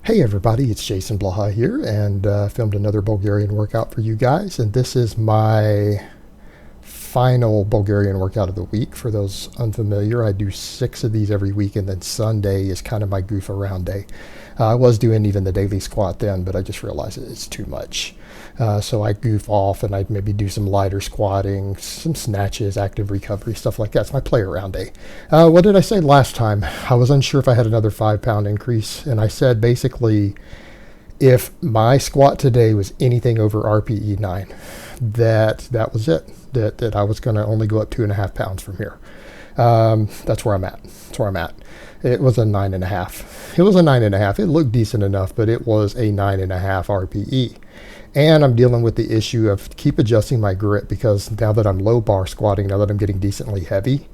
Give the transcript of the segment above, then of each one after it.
Hey everybody, it's Jason Blaha here, and filmed another Bulgarian workout for you guys, and this is my final Bulgarian workout of the week. For those unfamiliar, I do 6 of these every week, and then Sunday is kind of my goof around day. I was doing even the daily squat then, but I just realized it's too much. So I goof off and I'd maybe do some lighter squatting, some snatches, active recovery, stuff like that. It's my play around day. What did I say last time? I was unsure if I had another 5-pound increase, and I said basically if my squat today was anything over RPE 9, that was it. That I was going to only go up 2.5 pounds from here. That's where I'm at. That's where I'm at. It was a 9.5. It was a 9.5. It looked decent enough, but it was a 9.5 RPE. And I'm dealing with the issue of keep adjusting my grip, because now that I'm low bar squatting, now that I'm getting decently heavy,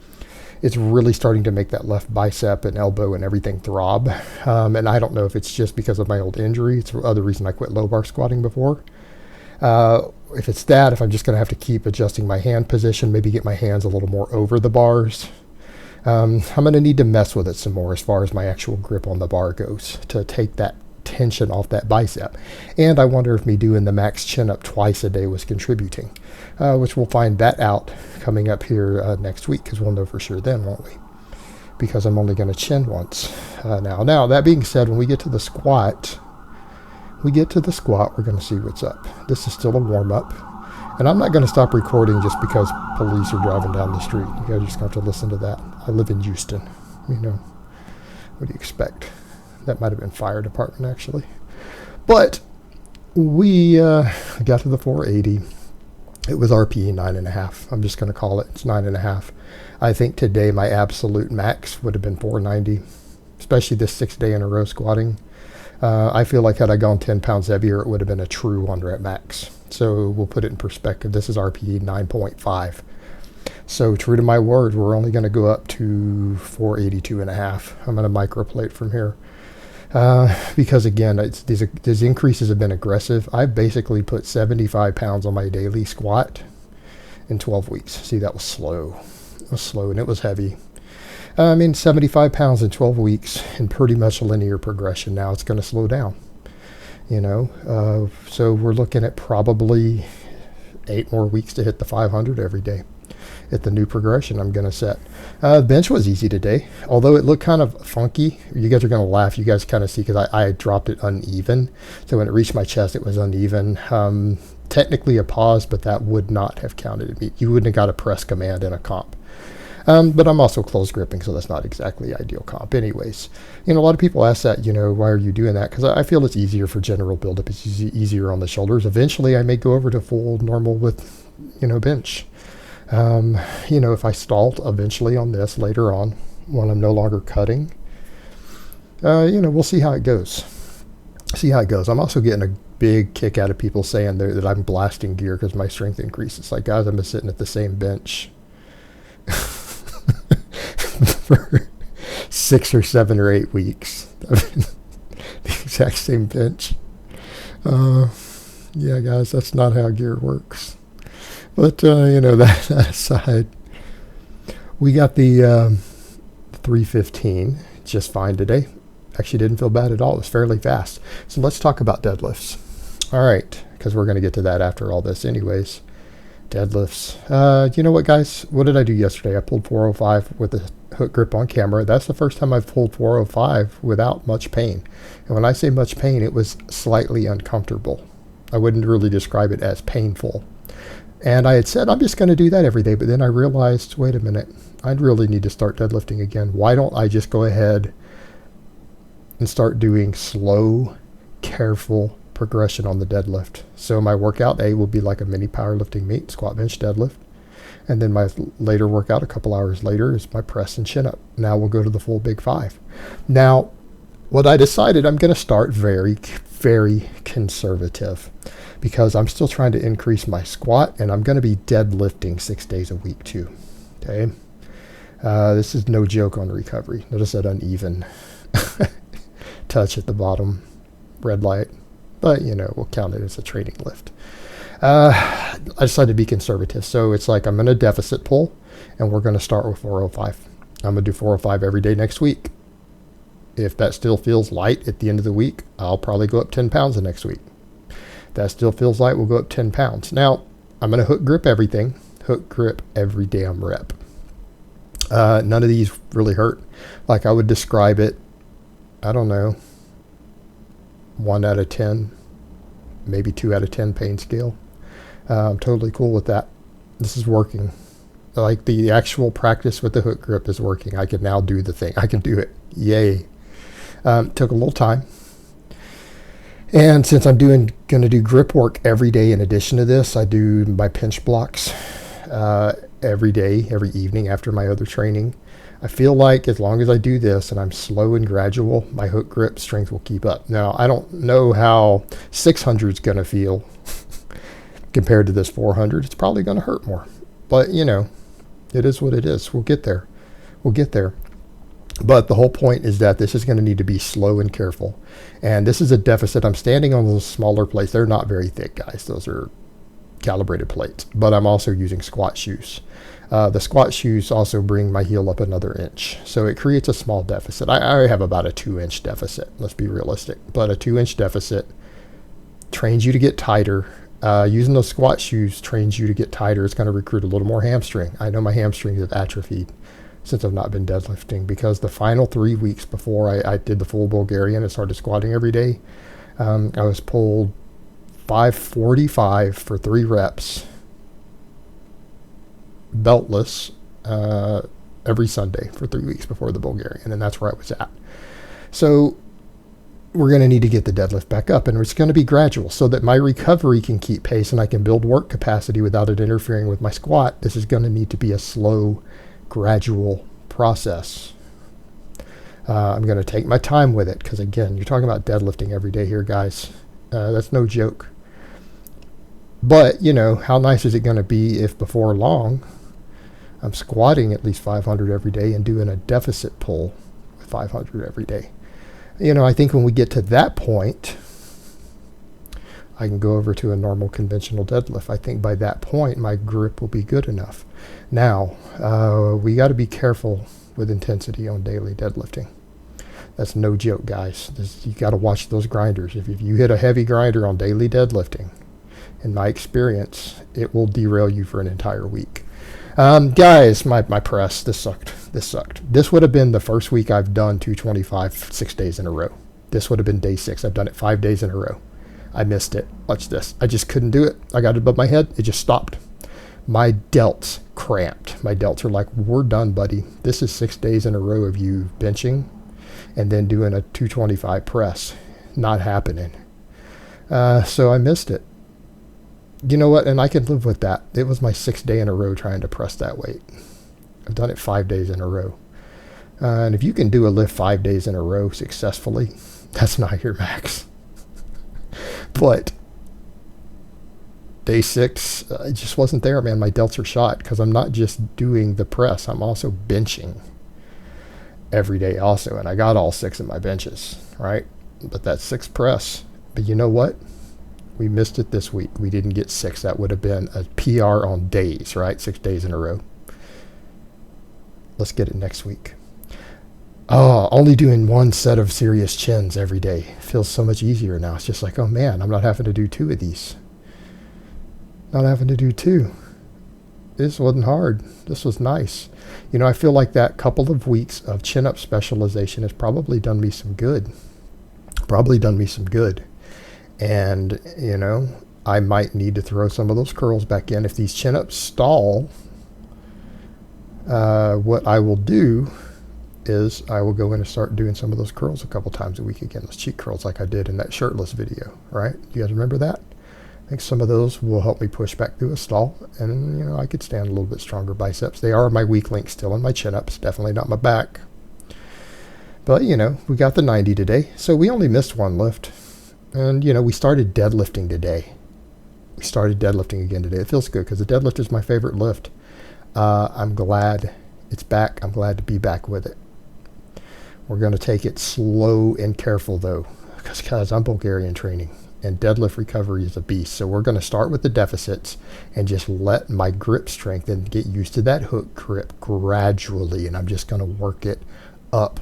it's really starting to make that left bicep and elbow and everything throb. And I don't know if it's just because of my old injury. It's the other reason I quit low bar squatting before. If it's that, if I'm just going to have to keep adjusting my hand position, maybe get my hands a little more over the bars, I'm going to need to mess with it some more as far as my actual grip on the bar goes to take that tension off that bicep. And I wonder if me doing the max chin up twice a day was contributing, which we'll find that out coming up here next week, because we'll know for sure then, won't we? Because I'm only going to chin once now. That being said, when we get to the squat, we're going to see what's up. This is still a warm-up, and I'm not going to stop recording just because police are driving down the street. You guys just have to listen to that. I live in Houston. What do you expect? That might have been fire department, actually. But we got to the 480. It was RPE 9.5. I'm just going to call it. It's 9.5. I think today my absolute max would have been 490, especially this 6th day in a row squatting. I feel like had I gone 10 pounds heavier, it would have been a true 1 rep max. So we'll put it in perspective. This is RPE 9.5. So true to my word, we're only going to go up to 482.5. I'm going to microplate from here. Because again, these increases have been aggressive. I've basically put 75 pounds on my daily squat in 12 weeks. See, that was slow. It was slow and it was heavy. 75 pounds in 12 weeks in pretty much a linear progression. Now it's going to slow down, so we're looking at probably 8 more weeks to hit the 500 every day at the new progression I'm going to set. Bench was easy today, although it looked kind of funky. You guys are going to laugh. You guys kind of see, because I dropped it uneven. So when it reached my chest, it was uneven. Technically a pause, but that would not have counted. You wouldn't have got a press command in a comp. But I'm also close gripping, so that's not exactly ideal comp. Anyways, a lot of people ask that, why are you doing that? Because I feel it's easier for general buildup. It's easier on the shoulders. Eventually, I may go over to full normal with, bench. If I stalled eventually on this later on when I'm no longer cutting, we'll see how it goes. I'm also getting a big kick out of people saying that I'm blasting gear because my strength increases. Like, guys, I've been sitting at the same bench for 6 or 7 or 8 weeks. The exact same bench. Yeah, guys, that's not how gear works. But that aside, we got the 315 just fine today. Actually didn't feel bad at all. It was fairly fast. So let's talk about deadlifts. All right, because we're going to get to that after all this anyways. Deadlifts. You know what, guys? What did I do yesterday? I pulled 405 with a hook grip on camera. That's the first time I've pulled 405 without much pain. And when I say much pain, it was slightly uncomfortable. I wouldn't really describe it as painful. And I had said, I'm just going to do that every day. But then I realized, wait a minute, I'd really need to start deadlifting again. Why don't I just go ahead and start doing slow, careful progression on the deadlift? So my workout A will be like a mini powerlifting meet, squat, bench, deadlift. And then my later workout, a couple hours later, is my press and chin up. Now we'll go to the full big 5. Now, what I decided, I'm going to start very, very conservative, because I'm still trying to increase my squat, and I'm going to be deadlifting 6 days a week too. Okay. This is no joke on recovery. Notice that uneven touch at the bottom, red light, but we'll count it as a training lift. I decided to be conservative, so it's like I'm going to deficit pull, and we're going to start with 405. I'm going to do 405 every day next week. If that still feels light at the end of the week, I'll probably go up 10 pounds the next week. If that still feels light, we'll go up 10 pounds. Now, I'm going to hook grip everything. Hook grip every damn rep. None of these really hurt. Like I would describe it, I don't know, 1 out of 10, maybe 2 out of 10 pain scale. I'm totally cool with that. This is working. Like the actual practice with the hook grip is working. I can now do the thing. I can do it. Yay. Took a little time. And since I'm going to do grip work every day in addition to this, I do my pinch blocks every day, every evening after my other training. I feel like as long as I do this and I'm slow and gradual, my hook grip strength will keep up. Now, I don't know how 600 is going to feel compared to this 400. It's probably going to hurt more. But, you know, it is what it is. We'll get there. We'll get there. But the whole point is that this is going to need to be slow and careful. And this is a deficit. I'm standing on those smaller plates. They're not very thick, guys. Those are calibrated plates. But I'm also using squat shoes. The squat shoes also bring my heel up another inch. So it creates a small deficit. I have about a 2-inch deficit. Let's be realistic. But a 2-inch deficit trains you to get tighter. Using those squat shoes trains you to get tighter. It's going to recruit a little more hamstring. I know my hamstrings have atrophied since I've not been deadlifting, because the final 3 weeks before I did the full Bulgarian and started squatting every day, I was pulled 545 for 3 reps, beltless, every Sunday for 3 weeks before the Bulgarian, and that's where I was at. So we're going to need to get the deadlift back up, and it's going to be gradual so that my recovery can keep pace and I can build work capacity without it interfering with my squat. This is going to need to be a slow, gradual process. I'm going to take my time with it because, again, you're talking about deadlifting every day here, guys. That's no joke. But, you know, how nice is it going to be if before long I'm squatting at least 500 every day and doing a deficit pull with 500 every day? You know, I think when we get to that point, I can go over to a normal conventional deadlift. I think by that point, my grip will be good enough. Now, we got to be careful with intensity on daily deadlifting. That's no joke, guys. You got to watch those grinders. If you hit a heavy grinder on daily deadlifting, in my experience, it will derail you for an entire week. Guys, my press, this sucked. This would have been the first week I've done 225 6 days in a row. This would have been day 6. I've done it 5 days in a row. I missed it. Watch this. I just couldn't do it. I got it above my head. It just stopped. My delts cramped. My delts are like, we're done, buddy. This is 6 days in a row of you benching and then doing a 225 press. Not happening. So I missed it. You know what? And I can live with that. It was my 6th day in a row trying to press that weight. I've done it 5 days in a row. And if you can do a lift 5 days in a row successfully, that's not your max. But day 6, it just wasn't there, man. My delts are shot because I'm not just doing the press. I'm also benching every day also. And I got all 6 of my benches, right? But that 6th press. But you know what? We missed it this week. We didn't get 6. That would have been a PR on days, right? 6 days in a row. Let's get it next week. Oh, only doing 1 set of serious chins every day feels so much easier now. It's just like, oh man, I'm not having to do 2 of these. Not having to do 2. This wasn't hard. This was nice. You know, I feel like that couple of weeks of chin-up specialization has probably done me some good. And, you know, I might need to throw some of those curls back in. If these chin-ups stall, what I will do is I will go in and start doing some of those curls a couple times a week again. Those cheek curls like I did in that shirtless video, right? You guys remember that? I think some of those will help me push back through a stall. And, you know, I could stand a little bit stronger biceps. They are my weak link still in my chin-ups. Definitely not my back. But, you know, we got the 90 today. So we only missed 1 lift. And, you know, we started deadlifting today. We started deadlifting again today. It feels good because the deadlift is my favorite lift. I'm glad it's back. I'm glad to be back with it. We're going to take it slow and careful, though, because, guys, I'm Bulgarian training, and deadlift recovery is a beast. So we're going to start with the deficits and just let my grip strengthen, get used to that hook grip gradually, and I'm just going to work it up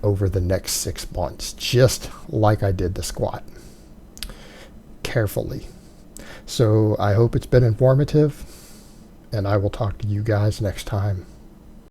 over the next 6 months, just like I did the squat, carefully. So I hope it's been informative, and I will talk to you guys next time.